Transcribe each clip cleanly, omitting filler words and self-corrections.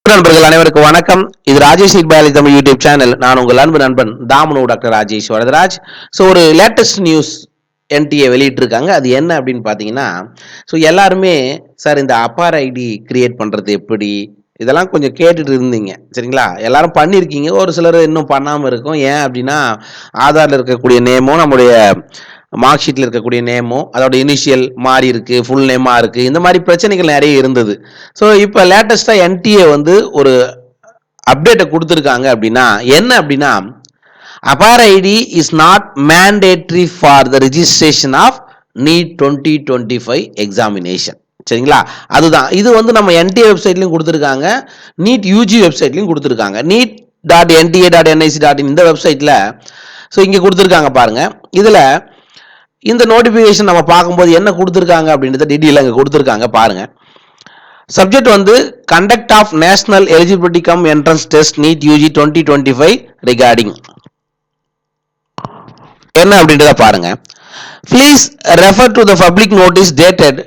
நண்பர்கள் அனைவருக்கும் வணக்கம். இது Rajesh biology Tamil YouTube channel. நான் உங்கள் அன்பு நண்பன் தாமனு டாக்டர் ராஜேஷ் வரதராஜ். ஸோ ஒரு லேட்டஸ்ட் நியூஸ் என்டிஏ வெளியிட்டிருக்காங்க. அது என்ன அப்படின்னு பார்த்தீங்கன்னா, ஸோ எல்லாருமே சார் இந்த அப்பார் ஐடி கிரியேட் பண்ணுறது எப்படி, இதெல்லாம் கொஞ்சம் கேட்டுட்டு இருந்தீங்க சரிங்களா. எல்லாரும் பண்ணியிருக்கீங்க, ஒரு சிலர் இன்னும் பண்ணாமல் இருக்கும். ஏன் அப்படின்னா, ஆதாரில் இருக்கக்கூடிய நேமும் நம்முடைய மார்க் ஷீட்டில் இருக்கக்கூடிய நேமும் அதோட இனிஷியல் மாறி இருக்கு, ஃபுல் நேமாக இருக்குது, இந்த மாதிரி பிரச்சனைகள் நிறைய இருந்தது. ஸோ இப்போ லேட்டஸ்ட்டாக என்டிஏ வந்து ஒரு அப்டேட்டை கொடுத்துருக்காங்க. அப்படின்னா என்ன அப்படின்னா, APAAR ID is not mandatory for the registration of NEET 2025 examination. சரிங்களா, அதுதான் இது வந்து நம்ம என்டிஏ வெப்சைட்லையும் கொடுத்துருக்காங்க, நீட் யூஜி வெப்சைட்லையும் கொடுத்துருக்காங்க. neet.nta.nic.in இந்த வெப்சைட்டில் ஸோ இங்கே கொடுத்துருக்காங்க பாருங்க. இதில் இந்த நோட்டிஃபிகேஷன் நம்ம பார்க்கும்போது என்ன கொடுத்துருக்காங்க அப்படின்றத டீட்டெயிலாக இங்கே கொடுத்துருக்காங்க பாருங்க. சப்ஜெக்ட் வந்து conduct of national eligibility cum entrance test NEET UG 2025 regarding என்ன அப்படின்றத பாருங்க. Please refer to the public notice dated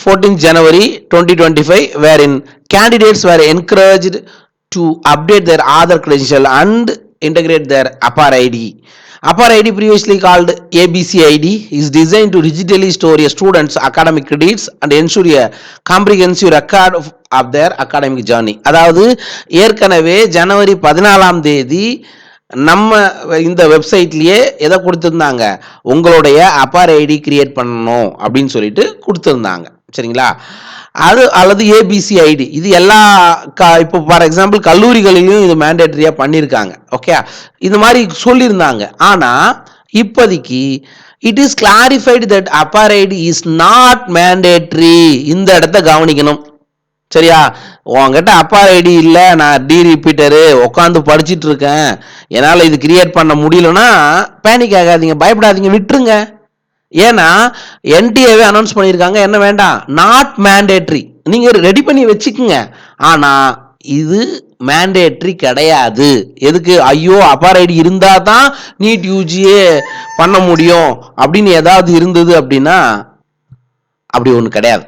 14 January 2025 wherein candidates were encouraged to update their Aadhaar credential and integrate their APAR ID. APAR ID, previously called ABC ID, is designed to digitally store a student's academic credits and ensure a comprehensive record of their academic journey. அதாவது ஏற்கனவே ஜனவரி 14 நம்ம இந்த வெப்சைட்லயே எதை கொடுத்துருந்தாங்க, உங்களுடைய Appar ID create பண்ணணும் அப்படின்னு சொல்லிட்டு கொடுத்துருந்தாங்க சரிங்களா. அது அல்லது ஏபிசி ஐடி, இது எல்லா இப்போ ஃபார் எக்ஸாம்பிள் கல்லூரிகளிலும் இது மேண்டேட்டரியா பண்ணியிருக்காங்க. ஓகே, இது மாதிரி சொல்லியிருந்தாங்க. ஆனால் இப்போதைக்கு it is clarified that APAAR ID is not mandatory. இந்த இடத்த கவனிக்கணும் சரியா. உங்ககிட்ட அப்பார் ஐடி இல்லை, நான் டி ரிப்பீட்டரு உட்காந்து படிச்சுட்டு இருக்கேன், என்னால் இது கிரியேட் பண்ண முடியலன்னா பேனிக் ஆகாதீங்க, பயப்படாதீங்க, விட்டுருங்க. ஏன்னா என்டிஏவே அனௌன்ஸ் பண்ணியிருக்காங்க என்ன வேண்டாம், நாட் மேண்டேட்ரி. நீங்கள் ரெடி பண்ணி வச்சுக்குங்க, ஆனால் இது மேண்டேட்ரி கிடையாது. எதுக்கு, ஐயோ அப்பார் ஐடி இருந்தால் தான் நீட் யூஜியே பண்ண முடியும் அப்படின்னு ஏதாவது இருந்தது அப்படின்னா அப்படி ஒன்று கிடையாது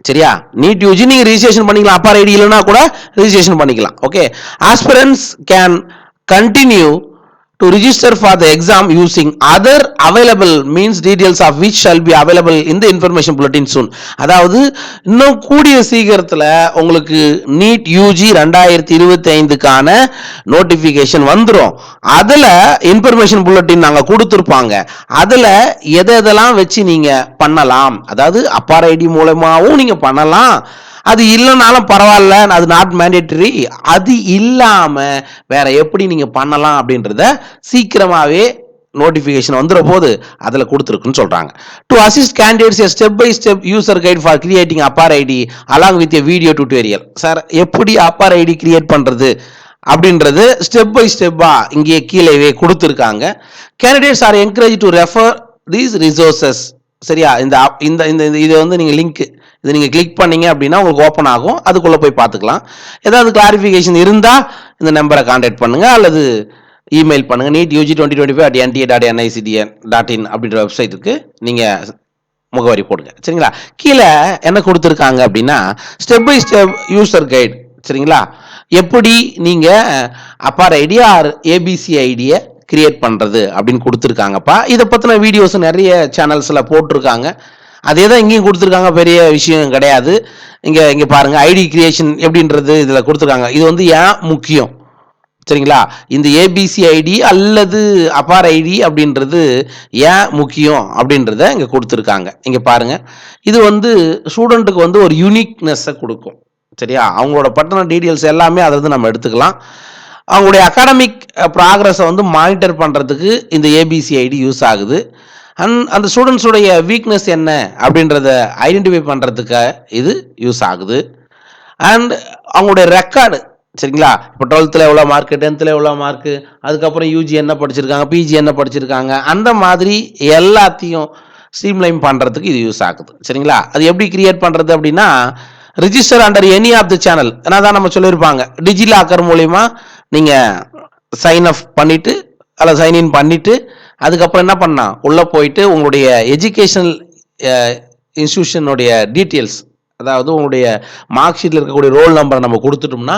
சரியா. நீட் யூஜி நீங்க ரிஜிஸ்ட்ரேஷன் பண்ணிக்கலாம், அப்பார் ஐடி இல்லைன்னா கூட ரிஜிஸ்ட்ரேஷன் பண்ணிக்கலாம். Okay, aspirants can continue to register for the exam using other available means, details of which shall be available in the information bulletin soon. அதாவது இன்னும் கூடிய சீக்கிரத்தில் உங்களுக்கு நீட் யூஜி 2025க்கான நோட்டிஃபிகேஷன் வந்துடும். அதில் இன்ஃபர்மேஷன் புல்லட்டின் நாங்கள் கொடுத்துருப்பாங்க. அதில் எதெல்லாம் வச்சு நீங்கள் பண்ணலாம், அதாவது அப்பார் ஐடி மூலமாகவும் நீங்கள் பண்ணலாம், அது இல்லைனாலும் பரவாயில்ல, அது நாட் மேண்டேட்டரி. அது இல்லாமல் வேற எப்படி நீங்கள் பண்ணலாம் அப்படின்றத சீக்கிரமாகவே நோட்டிஃபிகேஷன் வந்துற போது அதில் கொடுத்துருக்குன்னு சொல்கிறாங்க. To assist candidates a step by step user guide for creating APAAR ID along with a video tutorial. Sir எப்படி அப்பார் ஐடி கிரியேட் பண்ணுறது அப்படின்றது ஸ்டெப் பை ஸ்டெப்பாக இங்கே கீழே கொடுத்துருக்காங்க. Candidates R encourage to refer these resources. சரியா, இந்த இந்த இந்த இதை வந்து நீங்கள் லிங்க் இது நீங்கள் கிளிக் பண்ணீங்க அப்படின்னா உங்களுக்கு ஓப்பன் ஆகும், அதுக்குள்ளே போய் பார்த்துக்கலாம். ஏதாவது கிளாரிஃபிகேஷன் இருந்தால் இந்த நம்பரை கான்டாக்ட் பண்ணுங்கள் அல்லது இமெயில் பண்ணுங்கள். நீட் யூஜி 2025@nta.nic.in அப்படின்ற வெப்சைட்டுக்கு நீங்கள் முகவரி போடுங்க சரிங்களா. கீழே என்ன கொடுத்துருக்காங்க அப்படின்னா step by step user guide சரிங்களா. எப்படி நீங்கள் அப்பார் ஐடி ஆர் ஏபிசி ஐடியை கிரியேட் பண்ணுறது அப்படின்னு கொடுத்துருக்காங்கப்பா. இதை பற்றின வீடியோஸ் நிறைய சேனல்ஸில் போட்டிருக்காங்க, அதே தான் இங்கேயும் கொடுத்துருக்காங்க, பெரிய விஷயம் கிடையாது. இங்கே பாருங்கள், ஐடி கிரியேஷன் எப்படின்றது இதில் கொடுத்துருக்காங்க. இது வந்து ஏன் முக்கியம் சரிங்களா, இந்த ஏபிசி ஐடி அல்லது அப்பார் ஐடி அப்படின்றது ஏன் முக்கியம் அப்படின்றத இங்கே கொடுத்துருக்காங்க. இங்கே பாருங்கள், இது வந்து ஸ்டூடெண்ட்டுக்கு வந்து ஒரு யூனிக்னஸை கொடுக்கும் சரியா. அவங்களோட பர்சனல் டீட்டெயில்ஸ் எல்லாமே அதை வந்து நம்ம எடுத்துக்கலாம். அவங்களுடைய அகாடமிக் ப்ராக்ரஸை வந்து மானிட்டர் பண்ணுறதுக்கு இந்த ஏபிசி ஐடி யூஸ் ஆகுது. அந்த ஸ்டூடெண்ட்ஸுடைய வீக்னஸ் என்ன அப்படின்றத ஐடென்டிஃபை பண்ணுறதுக்கு இது யூஸ் ஆகுது. அண்ட் அவங்களுடைய ரெக்கார்டு சரிங்களா, இப்போ 12th எவ்வளோ மார்க்கு, 10th எவ்வளோ மார்க்கு, அதுக்கப்புறம் யூஜி என்ன படிச்சிருக்காங்க, பிஜி என்ன படிச்சிருக்காங்க, அந்த மாதிரி எல்லாத்தையும் ஸ்ட்ரீம்லைன் பண்ணுறதுக்கு இது யூஸ் ஆகுது சரிங்களா. அது எப்படி கிரியேட் பண்ணுறது அப்படின்னா, register under any of the channel, ஏன்னா தான் நம்ம சொல்லியிருப்பாங்க, டிஜிலாக்கர் மூலிமா நீங்கள் சைன் அப் பண்ணிவிட்டு அல்லது சைன்இன் பண்ணிவிட்டு அதுக்கப்புறம் என்ன பண்ணால் உள்ளே போயிட்டு உங்களுடைய எஜுகேஷனல் இன்ஸ்டியூஷனுடைய டீட்டெயில்ஸ் அதாவது உங்களுடைய மார்க் ஷீட்டில் இருக்கக்கூடிய ரோல் நம்பரை நம்ம கொடுத்துட்டோம்னா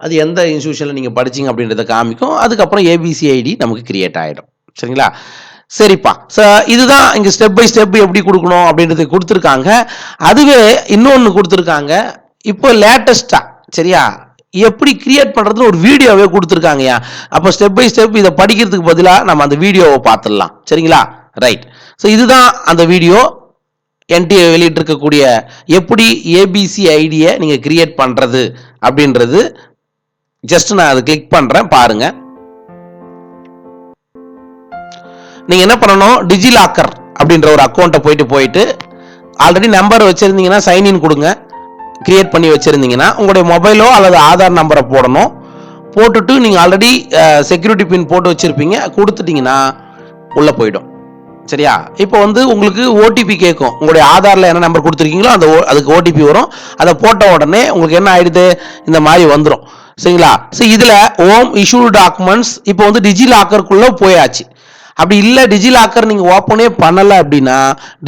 அது எந்த இன்ஸ்டியூஷனில் நீங்கள் படிச்சிங்க அப்படின்றத காமிக்கும். அதுக்கப்புறம் ஏபிசிஐடி நமக்கு கிரியேட் ஆகிடும். சரிங்களா? சரிப்பா. இதுதான் இங்கே ஸ்டெப் பை ஸ்டெப் எப்படி கொடுக்கணும் அப்படின்றது கொடுத்துருக்காங்க. அதுவே இன்னொன்று கொடுத்துருக்காங்க இப்போ லேட்டஸ்ட்டாக. சரியா? எப்படி கிரியேட் பண்ணுறதுன்னு ஒரு வீடியோவே கொடுத்துருக்காங்கயா. அப்போ ஸ்டெப் பை ஸ்டெப் இதை படிக்கிறதுக்கு பதிலாக நம்ம அந்த வீடியோவை பார்த்துடலாம். சரிங்களா? ரைட். இதுதான் அந்த வீடியோ. என்டிஏ வெளியிட்டிருக்கக்கூடிய எப்படி ஏபிசி ஐடியை நீங்கள் கிரியேட் பண்ணுறது அப்படின்றது. ஜஸ்ட் நான் அதை கிளிக் பண்ணுறேன், பாருங்க. நீங்கள் என்ன பண்ணணும், டிஜிலாக்கர் அப்படின்ற ஒரு அக்கௌண்ட்டை போயிட்டு ஆல்ரெடி நம்பர் வச்சுருந்தீங்கன்னா சைன்இன் கொடுங்க. கிரியேட் பண்ணி வச்சுருந்தீங்கன்னா உங்களுடைய மொபைலோ அல்லது ஆதார் நம்பரை போடணும். போட்டுட்டு நீங்கள் ஆல்ரெடி செக்யூரிட்டி பின் போட்டு வச்சுருப்பீங்க, கொடுத்துட்டிங்கன்னா உள்ளே போயிடும். சரியா? இப்போ உங்களுக்கு ஓடிபி கேட்கும். உங்களுடைய ஆதாரில் என்ன நம்பர் கொடுத்துருக்கீங்களோ அதுக்கு ஓடிபி வரும். அதை போட்ட உடனே உங்களுக்கு என்ன ஆயிடுது, இந்த மாதிரி வந்துடும். சரிங்களா? இதில் ஹோம் இஷ்யூ டாக்குமெண்ட்ஸ் இப்போ டிஜிலாக்கருக்குள்ளே போயாச்சு. அப்படி இல்லை டிஜிலாக்கர் நீங்கள் ஓப்பனே பண்ணலை அப்படின்னா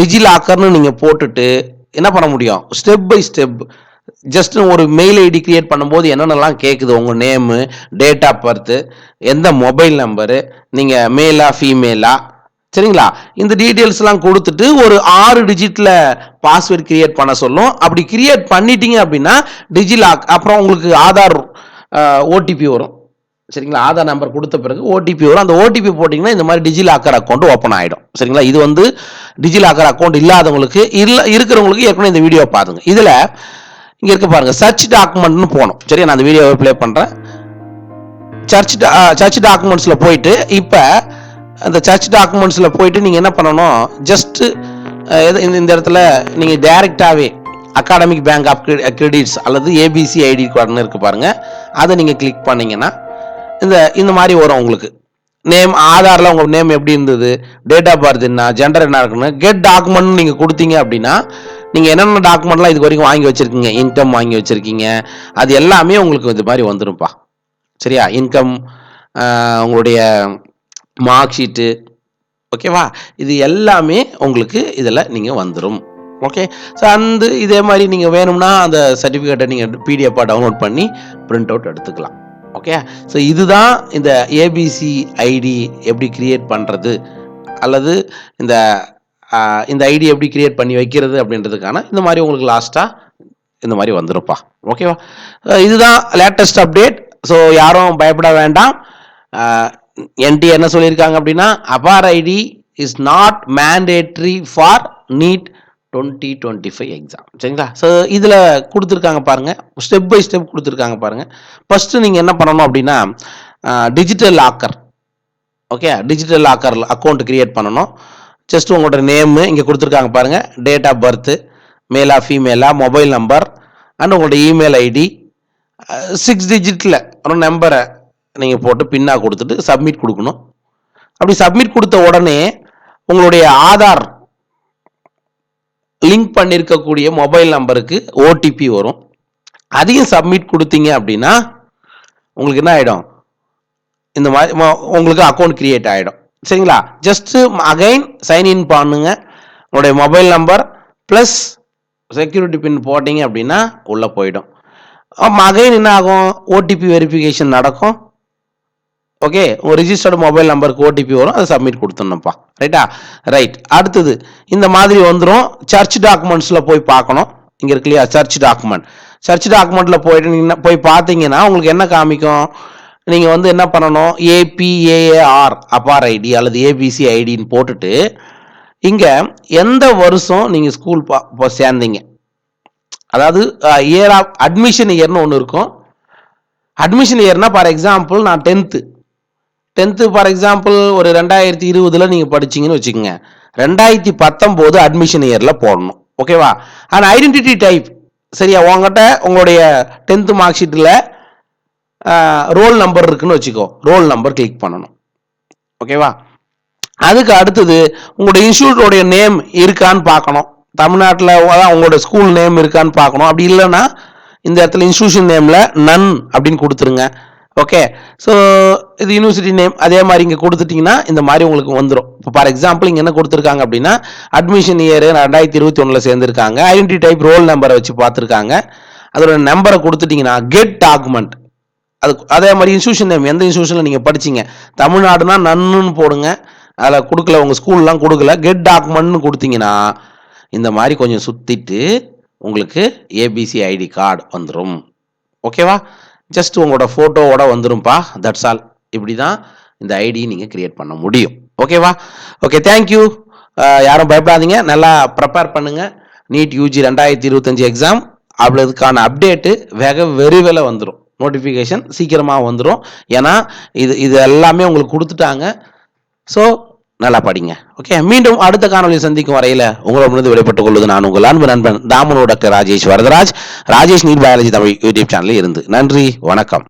டிஜிலாக்கர்னு நீங்கள் போட்டுட்டு என்ன பண்ண முடியும், ஸ்டெப் பை ஸ்டெப் ஜஸ்ட் ஒரு மெயில் ஐடி கிரியேட் பண்ணும்போது என்னென்னலாம் கேட்குது, உங்கள் நேமு, டேட் ஆஃப் பர்த்து, எந்த மொபைல் நம்பரு, நீங்கள் மேலா ஃபீமேலா, சரிங்களா, இந்த டீட்டெயில்ஸ்லாம் கொடுத்துட்டு ஒரு 6 டிஜிட்டில் பாஸ்வேர்ட் கிரியேட் பண்ண சொல்லும். அப்படி கிரியேட் பண்ணிட்டீங்க அப்படின்னா டிஜிலாக் அப்புறம் உங்களுக்கு ஆதார் ஓடிபி வரும். சரிங்களா? ஆதார் நம்பர் கொடுத்த பிறகு ஓடிபி வரும். அந்த ஓடிபி போட்டிங்கன்னா இந்த மாதிரி டிஜிலாக்கர் அக்கௌண்ட் ஓப்பன் ஆகிடும். சரிங்களா? இது டிஜிலாக்கர் அக்கௌண்ட் இல்லாதவங்களுக்கு இருக்கிறவங்களுக்கு ஏற்கனவே இந்த வீடியோ பாருங்க. இதில் இங்கே இருக்க பாருங்க, சர்ச் டாக்குமெண்ட்னு போகணும். சரியா? நான் அந்த வீடியோவை ப்ளே பண்ணுறேன். சர்ச் டாக்குமெண்ட்ஸில் போயிட்டு இப்போ அந்த சர்ச் டாக்குமெண்ட்ஸில் போயிட்டு நீங்கள் என்ன பண்ணணும், ஜஸ்ட் இந்த இடத்துல நீங்கள் டைரெக்டாகவே அகாடமிக் பேங்க் ஆஃப் கிரெடிட்ஸ் அல்லது ஏபிசி ஐடி கார்டுன்னு இருக்கு பாருங்க, அதை நீங்கள் கிளிக் பண்ணீங்கன்னா இந்த மாதிரி வரும். உங்களுக்கு நேம், ஆதாரில் உங்கள் நேம் எப்படி இருந்தது, டேட் ஆஃப் பர்த் என்ன, ஜெண்டர் என்ன இருக்குன்னு கெட் டாக்குமெண்ட் நீங்கள் கொடுத்தீங்க அப்படின்னா நீங்கள் என்னென்ன டாக்குமெண்ட்லாம் இது வரைக்கும் வாங்கி வச்சுருக்கீங்க, இன்கம் வாங்கி வச்சுருக்கீங்க, அது எல்லாமே உங்களுக்கு இது மாதிரி வந்துடும்ப்பா. சரியா? இன்கம், உங்களுடைய மார்க் ஷீட்டு, ஓகேவா, இது எல்லாமே உங்களுக்கு இதில் நீங்கள் வந்துடும். ஓகே. இதே மாதிரி நீங்கள் வேணும்னா அந்த சர்டிஃபிகேட்டை நீங்கள் பிடிஎஃபாக டவுன்லோட் பண்ணி பிரிண்ட் அவுட் எடுத்துக்கலாம். ஓகே. இதுதான் இந்த ஏபிசி ஐடி எப்படி கிரியேட் பண்ணுறது அல்லது இந்த ஐடி எப்படி கிரியேட் பண்ணி வைக்கிறது அப்படின்றதுக்கான இந்த மாதிரி உங்களுக்கு லாஸ்ட்டாக இந்த மாதிரி வந்துருப்பா. ஓகேவா? இதுதான் லேட்டஸ்ட் அப்டேட். யாரும் பயப்பட வேண்டாம். என்டி என்ன சொல்லியிருக்காங்க அப்படின்னா, APAAR ID is not mandatory for NEET 2025 exam. சரிங்களா? இதில் கொடுத்துருக்காங்க பாருங்க, ஸ்டெப் பை ஸ்டெப் கொடுத்துருக்காங்க பாருங்க. ஃபர்ஸ்ட் நீங்கள் என்ன பண்ணணும் அப்படின்னா digital locker. Okay, digital locker account create பண்ணணும். ஜஸ்ட் உங்களோட நேமு இங்கே கொடுத்துருக்காங்க பாருங்க, date of birth, mela ஃபீமேலா, mobile number and உங்களோட இமெயில் ஐடி 6 டிஜிட்டில் ஒரு நம்பரை நீங்கள் போட்டு பின்னாக கொடுத்துட்டு சப்மிட் கொடுக்கணும். அப்படி சப்மிட் கொடுத்த உடனே உங்களுடைய ஆதார் லிங்க் பண்ணியிருக்கக்கூடிய மொபைல் நம்பருக்கு ஓடிபி வரும். அதையும் சப்மிட் கொடுத்தீங்க அப்படின்னா உங்களுக்கு என்ன ஆகிடும், இந்த மாதிரி உங்களுக்கு அக்கௌண்ட் கிரியேட் ஆகிடும். சரிங்களா? ஜஸ்ட் அகைன் சைன்இன் பண்ணுங்க. உங்களுடைய மொபைல் நம்பர் ப்ளஸ் செக்யூரிட்டி பின் போட்டிங்க அப்படின்னா உள்ளே போயிடும். அகைன் என்ன ஆகும், ஓடிபி வெரிஃபிகேஷன் நடக்கும். ஓகே, உங்கள் ரிஜிஸ்டர்டு மொபைல் நம்பருக்கு ஓடிபி வரும், அதை சப்மிட் கொடுத்துடணும்ப்பா. ரைட்டா? ரைட். அடுத்தது இந்த மாதிரி வந்துடும். சர்ச் டாக்குமெண்ட்ஸில் போய் பார்க்கணும். இங்கே இருக்கு இல்லையா சர்ச் டாக்குமெண்ட். சர்ச் டாக்குமெண்ட்டில் போயிட்டு நீங்கள் போய் பார்த்தீங்கன்னா உங்களுக்கு என்ன காமிக்கும், நீங்கள் என்ன பண்ணணும், ஏபிஏஆர் அபார் ஐடி அல்லது ஏபிசி ஐடின்னு போட்டுட்டு இங்கே எந்த வருஷம் நீங்கள் ஸ்கூல் சேர்ந்தீங்க, அதாவது இயர் ஆஃப் அட்மிஷன் இயர்னு ஒன்று இருக்கும். அட்மிஷன் இயர்னா ஃபார் எக்ஸாம்பிள் நான் 10th ஃபார் எக்ஸாம்பிள் ஒரு 2020 நீங்கள் படிச்சிங்கன்னு வச்சுக்கோங்க, 2019 அட்மிஷன் இயரில் போடணும். ஓகேவா? அண்ட் ஐடென்டிட்டி டைப், சரியா, உங்ககிட்ட உங்களுடைய 10th மார்க் ஷீட்டில் ரோல் நம்பர் இருக்குன்னு வச்சுக்கோ, ரோல் நம்பர் கிளிக் பண்ணணும். ஓகேவா? அதுக்கு அடுத்தது உங்களுடைய இன்ஸ்டியூட்டோடைய நேம் இருக்கான்னு பார்க்கணும். தமிழ்நாட்டில் உங்களோட ஸ்கூல் நேம் இருக்கான்னு பார்க்கணும். அப்படி இல்லைன்னா இந்த இடத்துல இன்ஸ்டியூஷன் நேமில் நன் அப்படின்னு கொடுத்துருங்க. ஓகே. ஸோ இது யூனிவர்சிட்டி நேம் அதே மாதிரி இங்கே கொடுத்துட்டிங்கன்னா இந்த மாதிரி உங்களுக்கு வந்துடும். இப்போ ஃபார் எக்ஸாம்பிள் இங்கே என்ன கொடுத்துருக்காங்க அப்படின்னா அட்மிஷன் இயர் 2021 சேர்ந்துருக்காங்க. ஐடென்டி டைப் ரோல் நம்பரை வச்சு பார்த்துருக்காங்க. அதோட நம்பரை கொடுத்துட்டிங்கன்னா கெட் டாக்குமெண்ட். அதே மாதிரி இன்ஸ்டியூஷன் நேம் எந்த இன்ஸ்டியூஷனில் நீங்கள் படிச்சிங்க, தமிழ்நாடுனா நன்னுன்னு போடுங்க. அதில் கொடுக்கல, உங்கள் ஸ்கூல்லாம் கொடுக்கல, கெட் டாக்குமெண்ட்னு கொடுத்தீங்கன்னா இந்த மாதிரி கொஞ்சம் சுற்றிட்டு உங்களுக்கு ஏபிசி ஐடி கார்டு வந்துடும். ஓகேவா? ஜஸ்ட் உங்களோட ஃபோட்டோவோட வந்துடும்ப்பா. That's all. இப்படி தான் இந்த ஐடி நீங்கள் கிரியேட் பண்ண முடியும். ஓகேவா? Okay, thank you. யாரும் பயப்படாதீங்க, நல்லா ப்ரிப்பேர் பண்ணுங்கள். நீட் யூஜி 2025 எக்ஸாம் அதுக்கான அப்டேட்டு விரைவில் வந்துடும். நோட்டிஃபிகேஷன் சீக்கிரமாக வந்துடும். ஏன்னா இது எல்லாமே உங்களுக்கு கொடுத்துட்டாங்க. ஸோ நல்லா படிங்க. ஓகே, மீண்டும் அடுத்த காணொலியை சந்திக்கும் வரையில் உங்களிடமிருந்து விடைபெற்றுக் கொள்வது நான் உங்கள் அன்பு நண்பன் Thamanur doctor Rajesh Varadharaj, Rajesh NEET biology Tamil YouTube சேனலில் இருந்து. நன்றி, வணக்கம்.